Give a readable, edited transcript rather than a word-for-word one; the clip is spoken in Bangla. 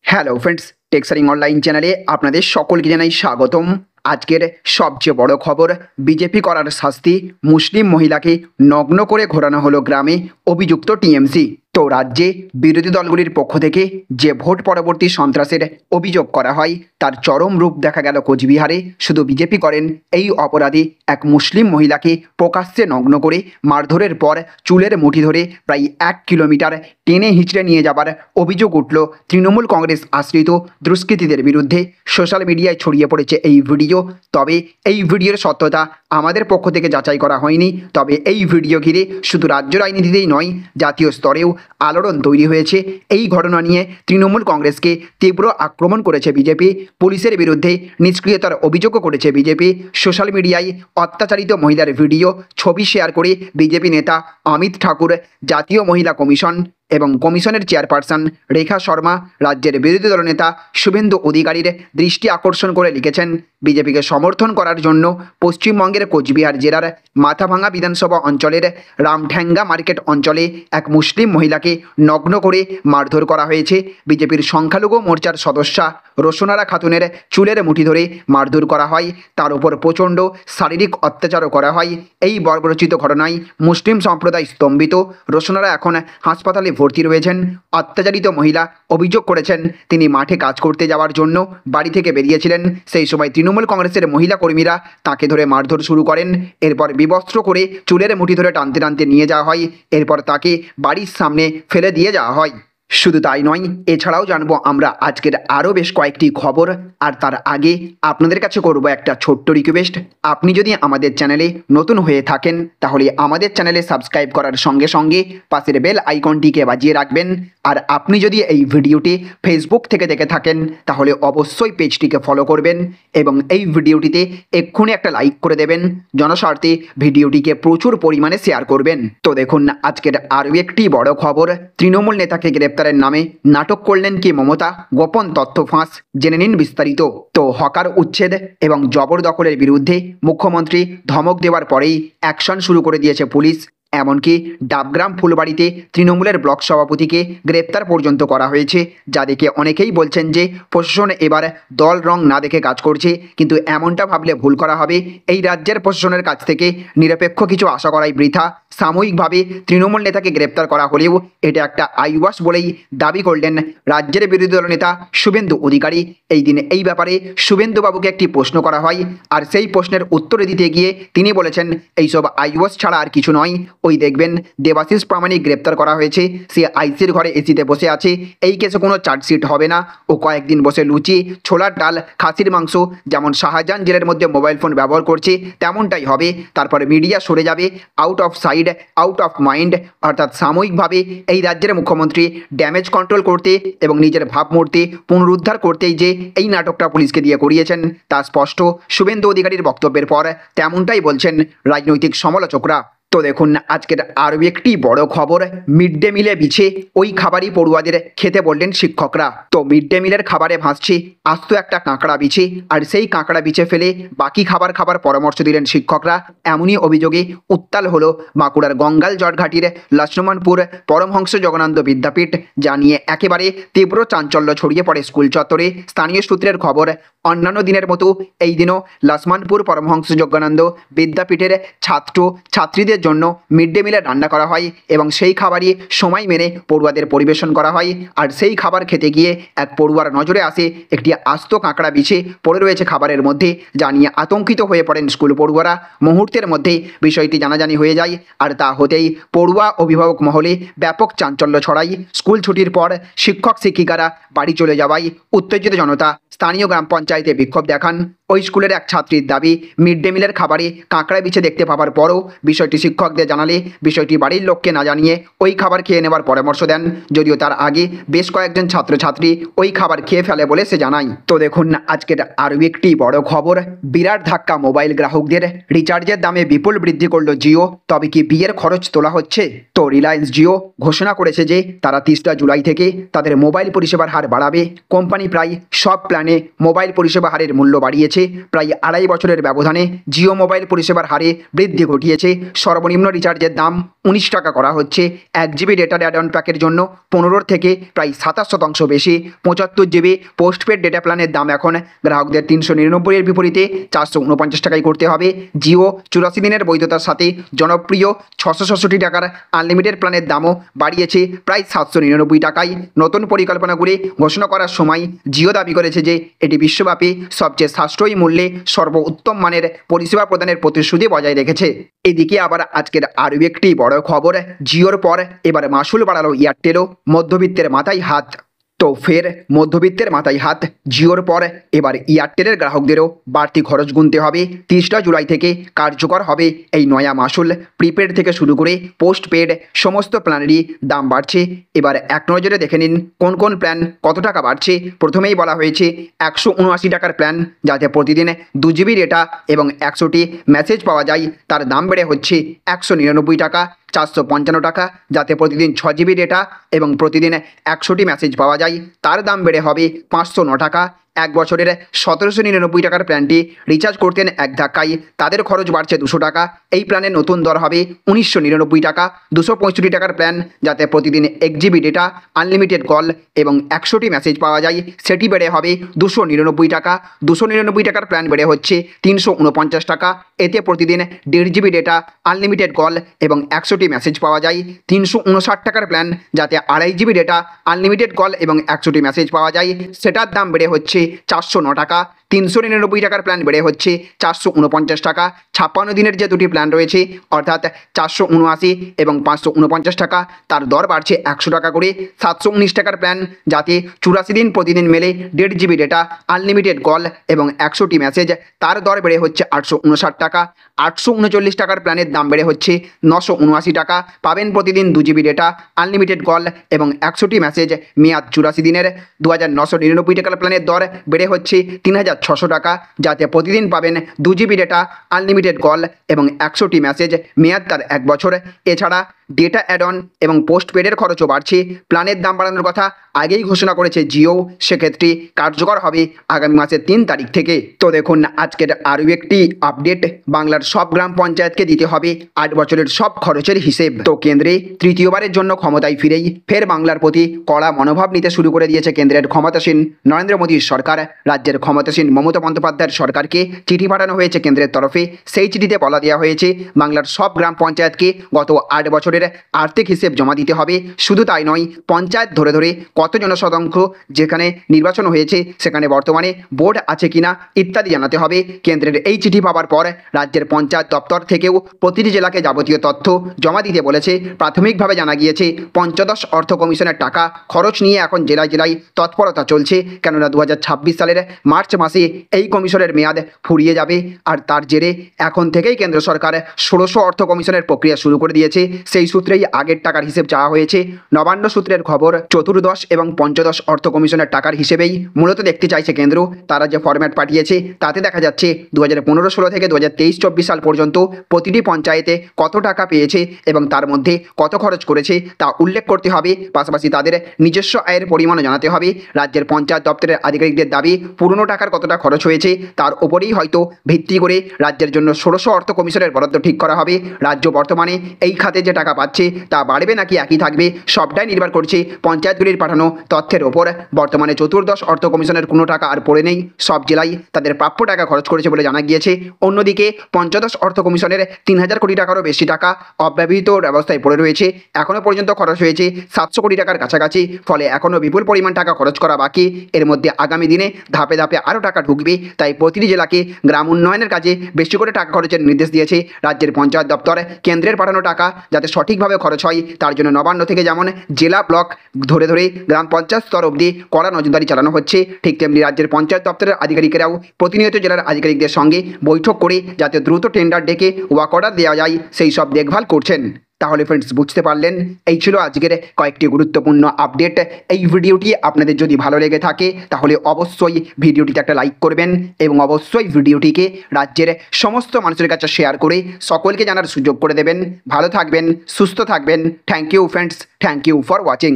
হ্যালো ফ্রেন্ডস, টেক্সারিং অনলাইন চ্যানেলে আপনাদের সকলকে জানাই স্বাগতম। আজকের সবচেয়ে বড় খবর, বিজেপি করার শাস্তি, মুসলিম মহিলাকে নগ্ন করে ঘোরানো হলো গ্রামে, অভিযুক্ত টিএমসি। তো রাজ্যে বিরোধী দলগুলির পক্ষ থেকে যে ভোট পরবর্তী সন্ত্রাসের অভিযোগ করা হয় তার চরম রূপ দেখা গেল কোচবিহারে। শুধু বিজেপি করেন, এই অপরাধী এক মুসলিম মহিলাকে প্রকাশ্যে নগ্ন করে মারধরের পর চুলের মুঠি ধরে প্রায় 1 কিলোমিটার টেনে হিঁচড়ে নিয়ে যাবার অভিযোগ উঠল তৃণমূল কংগ্রেস আশ্রিত দুষ্কৃতীদের বিরুদ্ধে। সোশ্যাল মিডিয়ায় ছড়িয়ে পড়েছে এই ভিডিও। তবে এই ভিডিওর সত্যতা আমাদের পক্ষ থেকে যাচাই করা হয়নি। তবে এই ভিডিও ঘিরে শুধু রাজ্য রাজনীতিতেই নয়, জাতীয় স্তরেও আলোড়ন তৈরি হয়েছে। এই ঘটনা নিয়ে তৃণমূল কংগ্রেসকে তীব্র আক্রমণ করেছে বিজেপি, পুলিশের বিরুদ্ধে নিষ্ক্রিয়তার অভিযোগও করেছে বিজেপি। সোশ্যাল মিডিয়ায় অত্যাচারিত মহিলার ভিডিও ছবি শেয়ার করে বিজেপি নেতা অমিত ঠাকুর, জাতীয় মহিলা কমিশন এবং কমিশনের চেয়ারপারসন রেখা শর্মা, রাজ্যের বিরোধী দলনেতা শুভেন্দু অধিকারীর দৃষ্টি আকর্ষণ করে লিখেছেন, বিজেপিকে সমর্থন করার জন্য পশ্চিমবঙ্গের কোচবিহার জেলার মাথাভাঙা বিধানসভা অঞ্চলের রামঠ্যাঙ্গা মার্কেট অঞ্চলে এক মুসলিম মহিলাকে নগ্ন করে মারধর করা হয়েছে। বিজেপির সংখ্যালঘু মোর্চার সদস্যা রোশনারা খাতুনের চুলের মুঠি ধরে মারধর করা হয়, তার উপর প্রচণ্ড শারীরিক অত্যাচারও করা হয়। এই বর্বরচিত ঘটনায় মুসলিম সম্প্রদায় স্তম্ভিত। রোশনারা এখন হাসপাতালে ভর্তি রয়েছেন। অত্যাচারিত মহিলা অভিযোগ করেছেন, তিনি মাঠে কাজ করতে যাওয়ার জন্য বাড়ি থেকে বেরিয়েছিলেন। সেই সময় তৃণমূল কংগ্রেসের মহিলা কর্মীরা তাকে ধরে মারধর শুরু করেন। এরপর বিবস্ত্র করে চুলের মুঠি ধরে টানতে টানতে নিয়ে যাওয়া হয়। এরপর তাকে বাড়ির সামনে ফেলে দিয়ে যাওয়া হয়। শুধু তাই নয়, এছাড়াও জানবো আমরা আজকের আরও বেশ কয়েকটি খবর। আর তার আগে আপনাদের কাছে করব একটা ছোট্ট রিকোয়েস্ট, আপনি যদি আমাদের চ্যানেলে নতুন হয়ে থাকেন তাহলে আমাদের চ্যানেলে সাবস্ক্রাইব করার সঙ্গে সঙ্গে পাশের বেল আইকনটিকে বাজিয়ে রাখবেন। আর আপনি যদি এই ভিডিওটি ফেসবুক থেকে দেখে থাকেন তাহলে অবশ্যই পেজটিকে ফলো করবেন এবং এই ভিডিওটিতে এক্ষুনি একটা লাইক করে দেবেন। জনস্বার্থে ভিডিওটিকে প্রচুর পরিমাণে শেয়ার করবেন। তো দেখুন আজকের আরও একটি বড় খবর, তৃণমূল নেতাকে গ্রেপ্তারের নামে নাটক করলেন কি মমতা, গোপন তথ্য ফাঁস, জেনে নিন বিস্তারিত। তো হকার উচ্ছেদ এবং জবরদখলের বিরুদ্ধে মুখ্যমন্ত্রী ধমক দেওয়ার পরেই অ্যাকশন শুরু করে দিয়েছে পুলিশ। এমনকি ডাবগ্রাম ফুলবাড়িতে তৃণমূলের ব্লক সভাপতিকে গ্রেপ্তার পর্যন্ত করা হয়েছে, যা দেখে অনেকেই বলছেন যে প্রশাসন এবার দল রং না দেখে কাজ করছে। কিন্তু এমনটা ভাবলে ভুল করা হবে। এই রাজ্যের প্রশাসনের কাছ থেকে নিরপেক্ষ কিছু আশা করাই বৃথা। সাময়িকভাবে তৃণমূল নেতাকে গ্রেপ্তার করা হলেও এটা একটা আইওয়াশ বলেই দাবি করলেন রাজ্যের বিরোধী দল নেতা শুভেন্দু অধিকারী। এই দিন এই ব্যাপারে শুভেন্দুবাবুকে একটি প্রশ্ন করা হয়, আর সেই প্রশ্নের উত্তরে দিতে গিয়ে তিনি বলেছেন, এইসব আইওয়াশ ছাড়া আর কিছু নয়। ওই দেখবেন দেবাশিস প্রামাণিক গ্রেপ্তার করা হয়েছে, সে আইসির ঘরে এসিতে বসে আছে। এই কেসে কোনো চার্জশিট হবে না। ও কয়েকদিন বসে লুচি, ছোলার ডাল, খাসির মাংস, যেমন শাহজাহান জেলের মধ্যে মোবাইল ফোন ব্যবহার করছে তেমনটাই হবে। তারপরে মিডিয়া সরে যাবে, out of side out of mind. অর্থাৎ সাময়িকভাবে এই রাজ্যের মুখ্যমন্ত্রী ড্যামেজ কন্ট্রোল করতে এবং নিজের ভাবমূর্তি পুনরুদ্ধার করতেই যে এই নাটকটা পুলিশকে দিয়ে করিয়েছেন তা স্পষ্ট। শুভেন্দু অধিকারীর বক্তব্যের পর তেমনটাই বলছেন রাজনৈতিক সমালোচকরা। তো দেখুন আজকের আরও একটি বড় খবর, মিড ডে মিলে বিছে ওই খাবারই পড়ুয়াদের খেতে বললেন শিক্ষকরা। তো মিড ডে মিলের খাবারে ভাসছে আস্ত একটা কাঁকড়া বিছে, আর সেই কাঁকড়া বিছে ফেলে বাকি খাবার খাবার পরামর্শ দিলেন শিক্ষকরা। এমনই অভিযোগে উত্তাল হলো বাঁকুড়ার গঙ্গাল জটঘাটির লক্ষ্মণপুর পরমহংস জগন্নাথ বিদ্যাপীঠ, যা নিয়ে একেবারে তীব্র চাঞ্চল্য ছড়িয়ে পড়ে স্কুল চত্বরে। স্থানীয় সূত্রের খবর, অন্যান্য দিনের মতো এই দিনও লক্ষ্মণপুর পরমহংস জগন্নাথ বিদ্যাপীঠের ছাত্র ছাত্রীদের জন্য মিড ডে মিলে রান্না করা হয় এবং সেই খাবারই সময় মেনে পড়ুয়াদের পরিবেশন করা হয়। আর সেই খাবার খেতে গিয়ে এক পড়ুয়ার নজরে আসে একটি আস্ত কাঁকড়া বিছে পড়ে রয়েছে খাবারের মধ্যে, যা নিয়ে আতঙ্কিত হয়ে পড়েন স্কুল পড়ুয়ারা। মুহূর্তের মধ্যেই বিষয়টি জানাজানি হয়ে যায়, আর তা হতেই পড়ুয়া অভিভাবক মহলে ব্যাপক চাঞ্চল্য ছড়ায়। স্কুল ছুটির পর শিক্ষক শিক্ষিকারা বাড়ি চলে যাওয়ায় উত্তেজিত জনতা স্থানীয় গ্রাম পঞ্চায়েতে বিক্ষোভ দেখান। ওই স্কুলের এক ছাত্রীর দাবি, মিড ডে মিলের খাবারে কাঁকড়া বিছে দেখতে পাওয়ার পরও বিষয়টি শিক্ষকদের জানালে বিষয়টি বাড়ির লোককে না জানিয়ে ওই খাবার খেয়ে নেওয়ার পরামর্শ দেন, যদিও তার আগে বেশ কয়েকজন ছাত্রছাত্রী ওই খাবার খেয়ে ফেলে বলে সে জানায়। তো দেখুন আজকের আরও একটি বড় খবর, বিরাট ধাক্কা মোবাইল গ্রাহকদের, রিচার্জের দামে বিপুল বৃদ্ধি করল জিও। তবে কি বিয়ের খরচ তোলা হচ্ছে? তো রিলায়েন্স জিও ঘোষণা করেছে যে তারা 30 জুলাই থেকে তাদের মোবাইল পরিষেবার হার বাড়াবে। কোম্পানি প্রায় সব প্ল্যানে মোবাইল পরিষেবা হারের মূল্য বাড়িয়েছে। করেছে। প্রায় 2.5 বছরের ব্যবধানে জিও মোবাইল পরিষেবার হারে বৃদ্ধি ঘটিয়েছে। সর্বনিম্ন রিচার্জের দাম 19 টাকা করা হচ্ছে। 1 জিবি ডেটা অ্যাড অন প্যাকের জন্য 15 থেকে প্রায় 27% বেশি। 75 জিবি পোস্টপেড ডেটা প্ল্যানের দাম এখন গ্রাহকদের 399 এর বিপরীতে 449 টাকায় করতে হবে। জিও 84 দিনের বৈধতার সাথে জনপ্রিয় 666 টাকার আনলিমিটেড প্ল্যানের দামও বাড়িয়েছে প্রায় 799 টাকায়। নতুন পরিকল্পনাগুলি ঘোষণা করার সময় জিও দাবি করেছে যে এটি বিশ্বব্যাপী সবচেয়ে সাশ্রয়ী মূল্যে সর্বোত্তম মানের পরিষেবা প্রদানের প্রতিশ্রুতি বজায় রেখেছে। এদিকে আবার আজকের আরও একটি বড় খবর, জিওর পর এবার মাসুল বাড়ালো এয়ারটেলও, মধ্যবিত্তের মাথায় হাত। তো ফের মধ্যবিত্তের মাথায় হাত। জিওর পর এবার এয়ারটেলের গ্রাহকদেরও বাড়তি খরচ গুনতে হবে। 30 জুলাই থেকে কার্যকর হবে এই নয়া মাসুল। প্রিপেড থেকে শুরু করে পোস্টপেড সমস্ত প্ল্যানেরই দাম বাড়ছে। এবার এক নজরে দেখে নিন কোন কোন প্ল্যান কত টাকা বাড়ছে। প্রথমেই বলা হয়েছে 179 টাকার প্ল্যান, যাতে প্রতিদিন 2 জিবি ডেটা এবং 100টি মেসেজ পাওয়া যায়, তার দাম বেড়ে হচ্ছে 199 টাকা। 455 টাকা, যাতে প্রতিদিন 6 জিবি ডেটা এবং প্রতিদিন 100টি মেসেজ পাওয়া যায়, তার দাম বেড়ে হবে 509 টাকা। 1 বছরের 1799 টাকার প্ল্যানটি রিচার্জ করতেন এক ধাক্কায়, তাদের খরচ বাড়ছে 200 টাকা। এই প্ল্যানের নতুন দর হবে 1999 টাকা। 265 টাকার প্ল্যান, যাতে প্রতিদিন 1 জিবি ডেটা, আনলিমিটেড কল এবং 100টি মেসেজ পাওয়া যায়, সেটি বেড়ে হবে 299 টাকা। 299 টাকার প্ল্যান বেড়ে হচ্ছে 349 টাকা। এতে প্রতিদিন 1.5 জিবি ডেটা, আনলিমিটেড কল এবং 100টি মেসেজ পাওয়া যায়। 359 টাকার প্ল্যান, যাতে 2.5 জিবি ডেটা, আনলিমিটেড কল এবং 100টি মেসেজ পাওয়া যায়, সেটার দাম বেড়ে হচ্ছে 409 টাকা। 399 টাকার প্ল্যান বেড়ে হচ্ছে 449 টাকা। 56 দিনের যে দুটি প্ল্যান রয়েছে, অর্থাৎ 479 এবং 549 টাকা, তার দর বাড়ছে 100 টাকা করে। 719 টাকার প্ল্যান, যাতে 84 দিন প্রতিদিন মেলে 1.5 জিবি ডেটা, আনলিমিটেড কল এবং 100টি মেসেজ, তার দর বেড়ে হচ্ছে 859 টাকা। 839 টাকার প্ল্যানের দাম বেড়ে হচ্ছে 979 টাকা। পাবেন প্রতিদিন 2 জিবি ডেটা, আনলিমিটেড কল এবং 100টি মেসেজ, মেয়াদ 84 দিনের। 2999 টাকার প্ল্যানের দর বেড়ে হচ্ছে 3600 টাকা, যাতে প্রতিদিন পাবেন 2 জিবি ডেটা, আনলিমিটেড কল এবং 100টি মেসেজ, মেয়াদ তার 1 বছর। এছাড়া ডেটা অ্যাড অন এবং পোস্টপেডের খরচও বাড়ছে। প্ল্যানের দাম বাড়ানোর কথা আগেই ঘোষণা করেছে জিও, সেক্ষেত্রে কার্যকর হবে আগামী মাসের 3 তারিখ থেকে। তো দেখুন আজকের আরও একটি আপডেট, বাংলার সব গ্রাম পঞ্চায়েতকে দিতে হবে 8 বছরের সব খরচের হিসেব। তো কেন্দ্রে তৃতীয়বারের জন্য ক্ষমতায় ফিরেই ফের বাংলার প্রতি কড়া মনোভাব নিতে শুরু করে দিয়েছে কেন্দ্রের ক্ষমতাসীন নরেন্দ্র মোদীর সরকার। রাজ্যের ক্ষমতাসীন মমতা বন্দ্যোপাধ্যায়ের সরকারকে চিঠি পাঠানো হয়েছে কেন্দ্রের তরফে। সেই চিঠিতে বলা দেওয়া হয়েছে বাংলার সব গ্রাম পঞ্চায়েতকে গত 8 বছরের আর্থিক হিসেব জমা দিতে হবে। শুধু তাই নয়, পঞ্চায়েত ধরে ধরে কত জনশতাংশ যেখানে নির্বাচন হয়েছে সেখানে বর্তমানে বোর্ড আছে কিনা ইত্যাদি জানাতে হবে। কেন্দ্রের এই চিঠি পাওয়ার পর রাজ্যের পঞ্চায়েত দপ্তর থেকেও প্রতিটি জেলাকে যাবতীয় তথ্য জমা দিতে বলেছে। প্রাথমিকভাবে জানা গিয়েছে পঞ্চদশ অর্থ কমিশনের টাকা খরচ নিয়ে এখন জেলায় জেলায় তৎপরতা চলছে, কেননা 2026 সালের মার্চ মাসে এই কমিশনের মেয়াদ ফুরিয়ে যাবে। আর তার জেরে এখন থেকেই কেন্দ্র সরকার ষোড়শ অর্থ কমিশনের প্রক্রিয়া শুরু করে দিয়েছে। সেই সূত্রেই আগের টাকার হিসেব চাওয়া হয়েছে। নবান্ন সূত্রের খবর, চতুর্দশ এবং পঞ্চদশ অর্থ কমিশনের টাকার হিসেবেই মূলত দেখতে চাইছে কেন্দ্র। তারা যে ফরম্যাট পাঠিয়েছে তাতে দেখা যাচ্ছে 2015-16 থেকে 2023-24 সাল পর্যন্ত প্রতিটি পঞ্চায়েতে কত টাকা পেয়েছে এবং তার মধ্যে কত খরচ করেছে তা উল্লেখ করতে হবে। পাশাপাশি তাদের নিজস্ব আয়ের পরিমাণও জানাতে হবে। রাজ্যের পঞ্চায়েত দপ্তরের আধিকারিকদের দাবি, পুরনো টাকার কতটা খরচ হয়েছে তার উপরেই হয়তো ভিত্তি করে রাজ্যের জন্য ষোড়শ অর্থ কমিশনের বরাদ্দ ঠিক করা হবে। রাজ্য বর্তমানে এই খাতে যে টাকা পাচ্ছে তা বাড়বে নাকি একই থাকবে, সবটাই নির্ভর করছে পঞ্চায়েতগুলির পাঠানো তথ্যের ওপর। বর্তমানে চতুর্দশ অর্থ কমিশনের কোনো টাকা আর পড়ে নেই, সব জেলায় তাদের প্রাপ্য টাকা খরচ করেছে বলে জানা গিয়েছে। অন্যদিকে পঞ্চদশ অর্থ কমিশনের 3000 কোটি টাকারও বেশি টাকা অব্যবহৃত ব্যবস্থায় পড়ে রয়েছে। এখনও পর্যন্ত খরচ হয়েছে 700 কোটি টাকার কাছাকাছি, ফলে এখনও বিপুল পরিমাণ টাকা খরচ করা বাকি। এর মধ্যে আগামী দিনে ধাপে ধাপে আরও টাকা ঢুকবে। তাই প্রতিটি জেলাকে গ্রাম উন্নয়নের কাজে বেশি করে টাকা খরচের নির্দেশ দিয়েছে রাজ্যের পঞ্চায়েত দপ্তর। কেন্দ্রের পাঠানো টাকা যাতে সঠিকভাবে খরচ হয় তার জন্য নবান্ন থেকে যেমন জেলা ব্লক ধরে ধরে গ্রাম পঞ্চায়েত স্তর অবধি কড়া নজরদারি চালানো হচ্ছে, ঠিক তেমনি রাজ্যের পঞ্চায়েত দপ্তরের আধিকারিকেরাও প্রতিনিয়ত জেলার আধিকারিকদের সঙ্গে বৈঠক করে যাতে দ্রুত টেন্ডার ডেকে ওয়াক অর্ডার দেওয়া যায় সেই সব দেখভাল করছেন। তাহলে ফ্রেন্ডস বুঝতে পারলেন, এই ছিল আজকের কয়েকটি গুরুত্বপূর্ণ আপডেট। এই ভিডিওটি আপনাদের যদি ভালো লেগে থাকে তাহলে অবশ্যই ভিডিওটিতে একটা লাইক করবেন এবং অবশ্যই ভিডিওটিকে রাজ্যের সমস্ত মানুষের কাছে শেয়ার করে সকলকে জানার সুযোগ করে দেবেন। ভালো থাকবেন, সুস্থ থাকবেন। Thank you friends, thank you for watching.